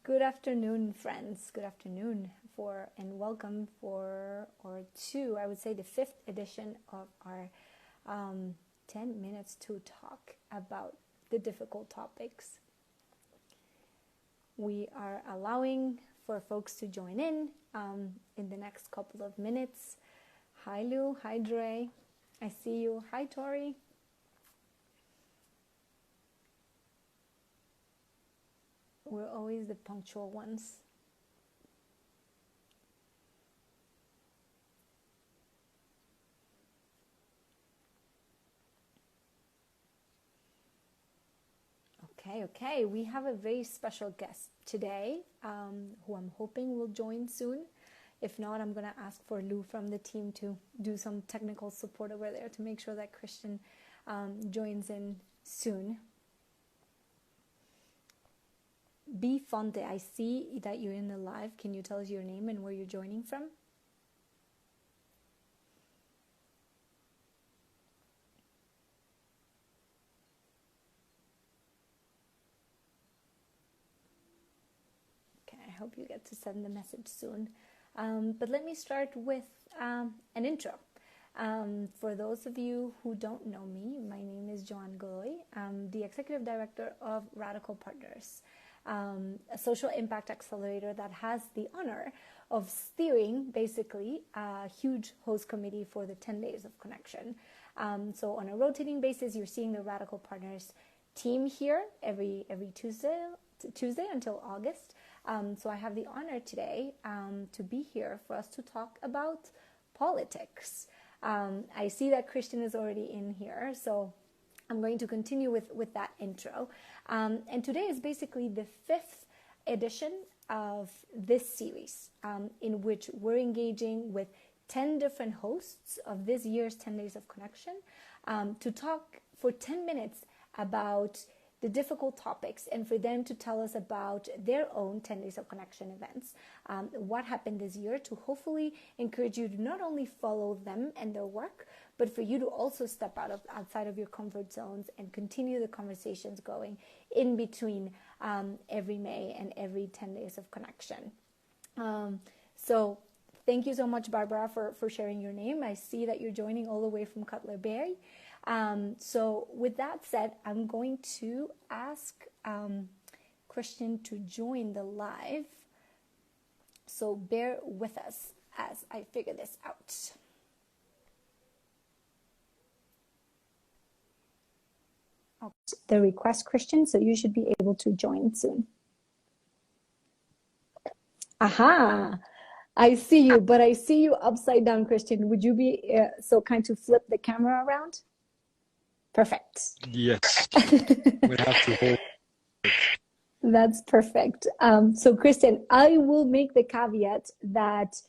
Good afternoon, friends. Good afternoon and welcome to, I would say, the fifth edition of our 10 minutes to talk about the difficult topics. We are allowing for folks to join in the next couple of minutes. Hi, Lou. Hi, Dre. I see you. Hi, Tori. We're always the punctual ones. Okay. We have a very special guest today who I'm hoping will join soon. If not, I'm going to ask for Lou from the team to do some technical support over there to make sure that Christian joins in soon. B. Fonte, I see that you're in the live. Can you tell us your name and where you're joining from? Okay, I hope you get to send the message soon. But let me start with an intro. For those of you who don't know me, my name is Joan Godoy. I'm the Executive Director of Radical Partners, a social impact accelerator that has the honor of steering basically a huge host committee for the 10 Days of Connection. So on a rotating basis, you're seeing the Radical Partners team here every Tuesday until August. So I have the honor today to be here for us to talk about politics. I see that Christian is already in here, so I'm going to continue with that intro. And today is basically the fifth edition of this series in which we're engaging with 10 different hosts of this year's 10 Days of Connection to talk for 10 minutes about the difficult topics and for them to tell us about their own 10 Days of Connection events, what happened this year, to hopefully encourage you to not only follow them and their work, but for you to also step outside of your comfort zones and continue the conversations going in between every May and every 10 Days of Connection. So thank you so much, Barbara, for sharing your name. I see that you're joining all the way from Cutler Bay. So with that said, I'm going to ask Christian to join the live. So bear with us as I figure this out. The request, Christian, so you should be able to join soon. Aha! I see you, but I see you upside down, Christian. Would you be so kind to flip the camera around? Perfect. Yes. We have to hold. That's perfect. So, Christian, I will make the caveat that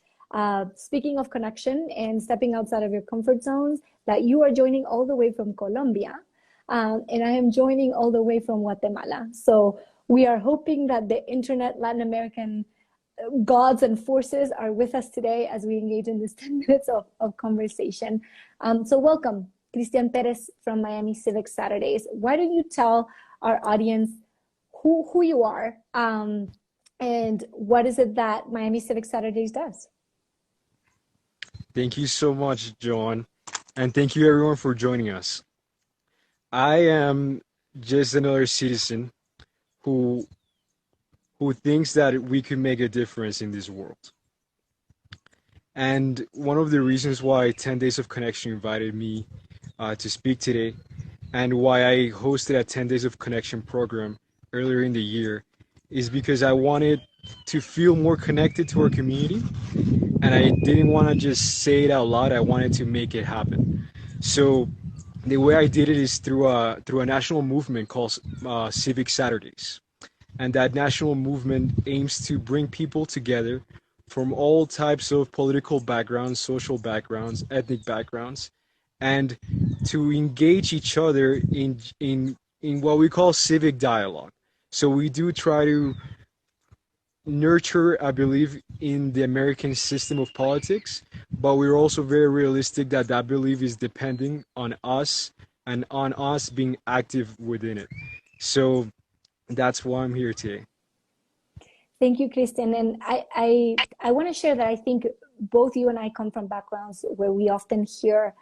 speaking of connection and stepping outside of your comfort zones, that you are joining all the way from Colombia, and I am joining all the way from Guatemala. So we are hoping that the internet Latin American gods and forces are with us today as we engage in this 10 minutes of conversation. So welcome, Christian Perez from Miami Civic Saturdays. Why don't you tell our audience who you are and what is it that Miami Civic Saturdays does? Thank you so much, John. And thank you everyone for joining us. I am just another citizen who thinks that we could make a difference in this world. And one of the reasons why 10 Days of Connection invited me to speak today, and why I hosted a 10 Days of Connection program earlier in the year, is because I wanted to feel more connected to our community, and I didn't want to just say it out loud. I wanted to make it happen. So the way I did it is through a national movement called Civic Saturdays. And that national movement aims to bring people together from all types of political backgrounds, social backgrounds, ethnic backgrounds, and to engage each other in what we call civic dialogue. So we do try to nurture, I believe, in the American system of politics, but we're also very realistic that belief is depending on us and on us being active within it. So that's why I'm here today. Thank you, Kristen. And I want to share that I think both you and I come from backgrounds where we often hear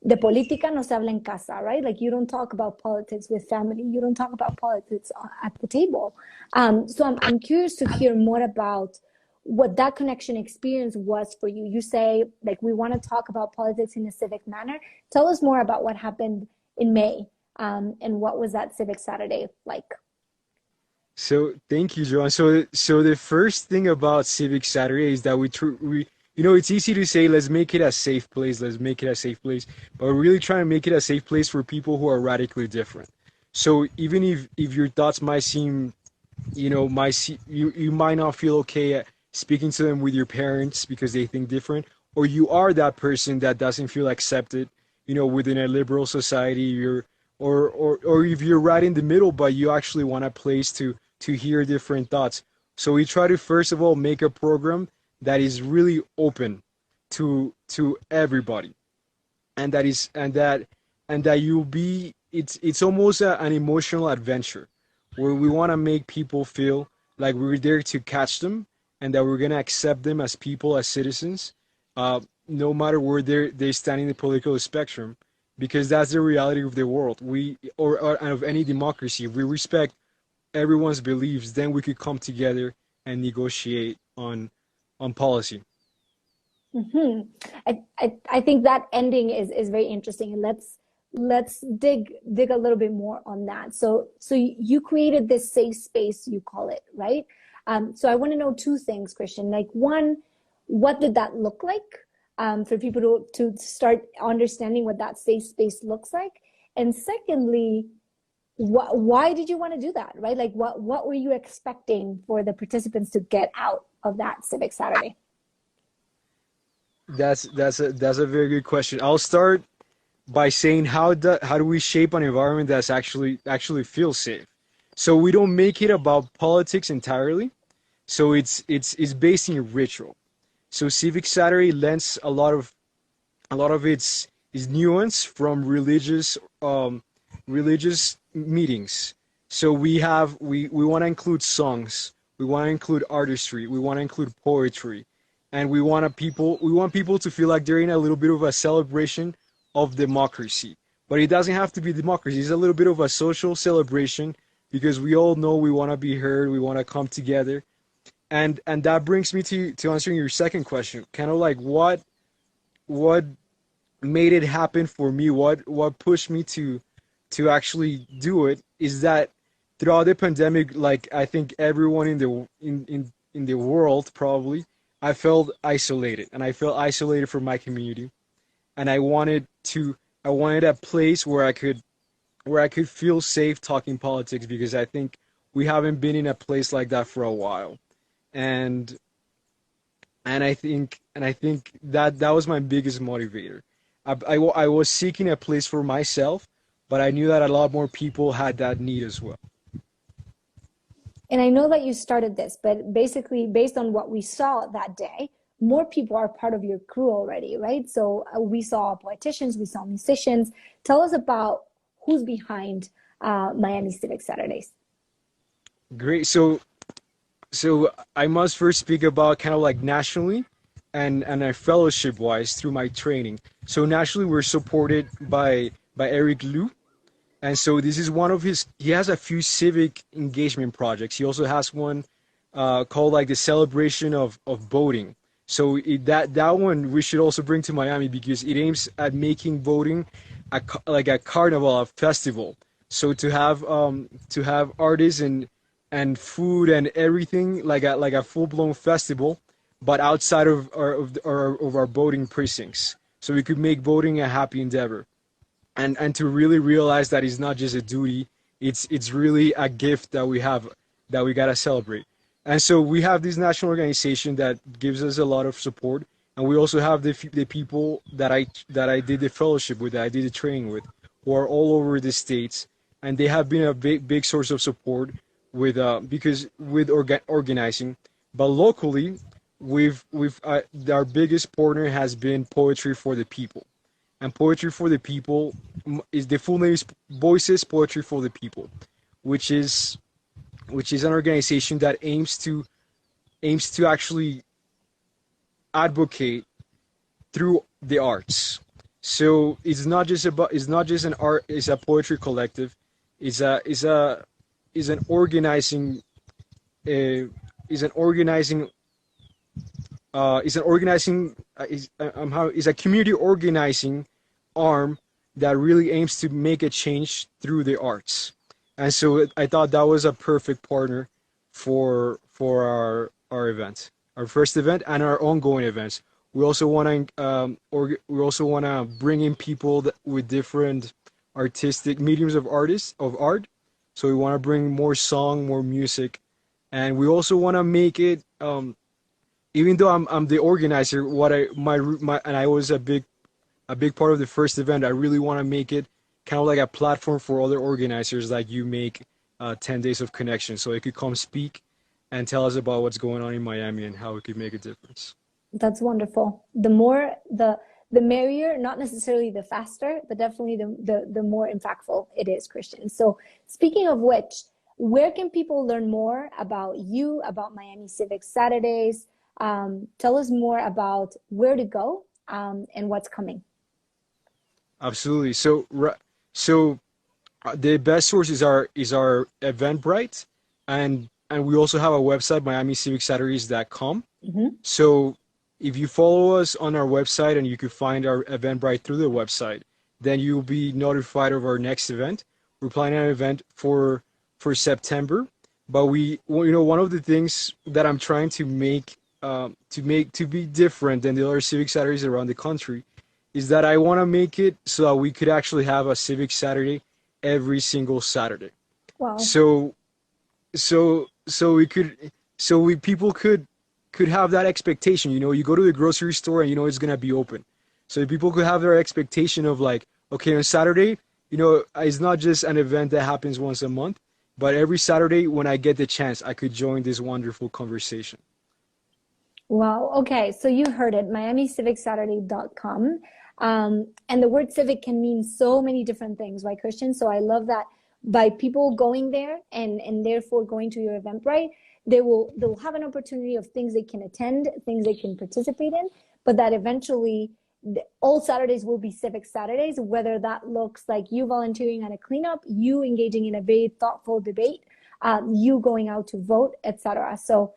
de política no se habla en casa, right? Like you don't talk about politics with family. You don't talk about politics at the table. So I'm curious to hear more about what that connection experience was for you. You say, like, we want to talk about politics in a civic manner. Tell us more about what happened in May, and what was that Civic Saturday like? So thank you, Joan. So the first thing about Civic Saturday is that we it's easy to say let's make it a safe place, let's make it a safe place, but we're really trying to make it a safe place for people who are radically different. So even if your thoughts might seem, you might not feel okay at speaking to them with your parents because they think different, or you are that person that doesn't feel accepted, within a liberal society. Or if you're right in the middle, but you actually want a place to hear different thoughts. So we try to first of all make a program that is really open to everybody, and that you'll be it's almost an emotional adventure where we want to make people feel like we're there to catch them, and that we're going to accept them as people, as citizens, no matter where they stand in the political spectrum, because that's the reality of the world. Or of any democracy. If we respect everyone's beliefs, then we could come together and negotiate on policy. Hmm. I think that ending is very interesting, and let's dig a little bit more on that. So you created this safe space, you call it, right? So I want to know two things, Christian. Like one, what did that look like, for people to start understanding what that safe space looks like? And secondly, why did you want to do that, right? Like what were you expecting for the participants to get out of that Civic Saturday? That's a very good question. I'll start by saying how do we shape an environment that's actually feels safe. So we don't make it about politics entirely. So it's based in ritual. So Civic Saturday lends a lot of its nuance from religious meetings. So we want to include songs, we want to include artistry, we want to include poetry, and we want people to feel like they're in a little bit of a celebration of democracy. But it doesn't have to be democracy. It's a little bit of a social celebration because we all know we want to be heard, we want to come together. And that brings me to answering your second question. Kind of like what made it happen for me, what pushed me to actually do it, is that throughout the pandemic, like I think everyone in the world probably, I felt isolated, and I felt isolated from my community, and I wanted a place where I could feel safe talking politics, because I think we haven't been in a place like that for a while. And I think that was my biggest motivator. I was seeking a place for myself, but I knew that a lot more people had that need as well. And I know that you started this, but basically, based on what we saw that day, more people are part of your crew already, right? So we saw politicians, we saw musicians. Tell us about who's behind Miami Civic Saturdays. Great. So I must first speak about kind of like nationally and fellowship wise through my training. So nationally, we're supported by Eric Liu. And so this is one of he has a few civic engagement projects. He also has one called like the celebration of voting. So that one we should also bring to Miami, because it aims at making voting like a carnival, a festival. So to have artists and food and everything, like a full blown festival, but outside of our voting precincts. So we could make voting a happy endeavor, and to really realize that it's not just a duty, it's really a gift that we have, that we gotta celebrate. And so we have this national organization that gives us a lot of support, and we also have the people that I did the fellowship with, that I did the training with, who are all over the states, and they have been a big source of support with because with organizing. But locally, our biggest partner has been Poetry for the People. And Poetry for the People is, the full name is Voices Poetry for the People, which is an organization that aims aims to actually advocate through the arts. So it's not just an art. It's a poetry collective. It's an organizing is an organizing is a community organizing arm that really aims to make a change through the arts. And so I thought that was a perfect partner for our event, our first event, and our ongoing events. We also want to bring in people with different artistic mediums of art. So we want to bring more song, more music, and we also want to make it. Even though I'm the organizer, what I my and I was a big part of the first event. I really want to make it kind of like a platform for other organizers like you make 10 Days of Connection, so they could come speak and tell us about what's going on in Miami and how it could make a difference. That's wonderful. The more the merrier, not necessarily the faster, but definitely the more impactful it is, Christian. So speaking of which, where can people learn more about you, about Miami Civic Saturdays? Tell us more about where to go and what's coming. Absolutely. The best source is our Eventbrite, and we also have a website, MiamiCivicSaturdays.com. Mm-hmm. So if you follow us on our website and you can find our Eventbrite through the website, then you'll be notified of our next event. We're planning an event for September, but one of the things that I'm trying to make to be different than the other Civic Saturdays around the country is that I want to make it so that we could actually have a Civic Saturday every single Saturday. Wow. So people could have that expectation. You go to the grocery store and it's gonna be open. So people could have their expectation of like, okay, on Saturday, it's not just an event that happens once a month, but every Saturday when I get the chance, I could join this wonderful conversation. Wow. Okay. So you heard it, MiamiCivicSaturday.com. And the word civic can mean so many different things, right, Christian? So I love that by people going there and therefore going to your Eventbrite, they'll have an opportunity of things they can attend, things they can participate in, but that eventually all Saturdays will be Civic Saturdays, whether that looks like you volunteering on a cleanup, you engaging in a very thoughtful debate, you going out to vote, etc. So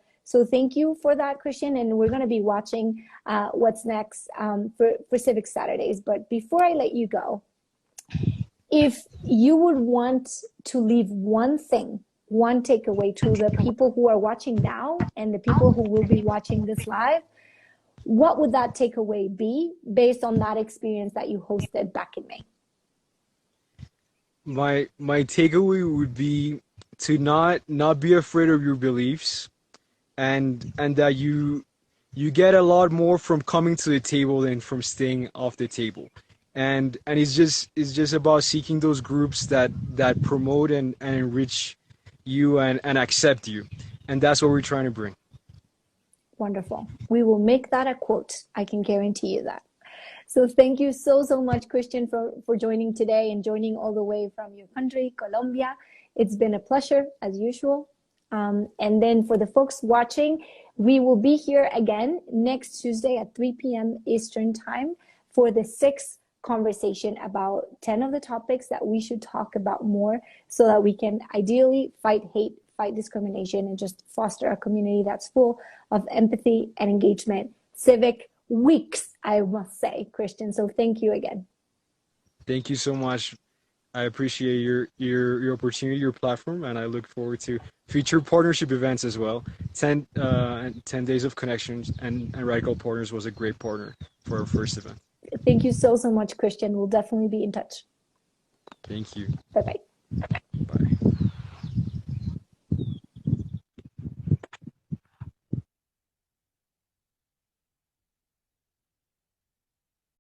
thank you for that, Christian, and we're going to be watching what's next for Civic Saturdays. But before I let you go, if you would want to leave one thing, one takeaway to the people who are watching now and the people who will be watching this live, what would that takeaway be based on that experience that you hosted back in May? My takeaway would be to not be afraid of your beliefs, and that you get a lot more from coming to the table than from staying off the table. And it's just about seeking those groups that promote and enrich you and accept you. And that's what we're trying to bring. Wonderful. We will make that a quote. I can guarantee you that. So thank you so much, Christian, for joining today and joining all the way from your country, Colombia. It's been a pleasure as usual. And then for the folks watching, we will be here again next Tuesday at 3 p.m. Eastern Time for the 6th conversation about 10 of the topics that we should talk about more so that we can ideally fight hate, fight discrimination, and just foster a community that's full of empathy and engagement. Civic weeks, I must say, Christian. So thank you again. Thank you so much. I appreciate your opportunity, your platform, and I look forward to future partnership events as well. 10 Days of Connections and Radical Partners was a great partner for our first event. Thank you so much, Christian. We'll definitely be in touch. Thank you. Bye-bye. Bye.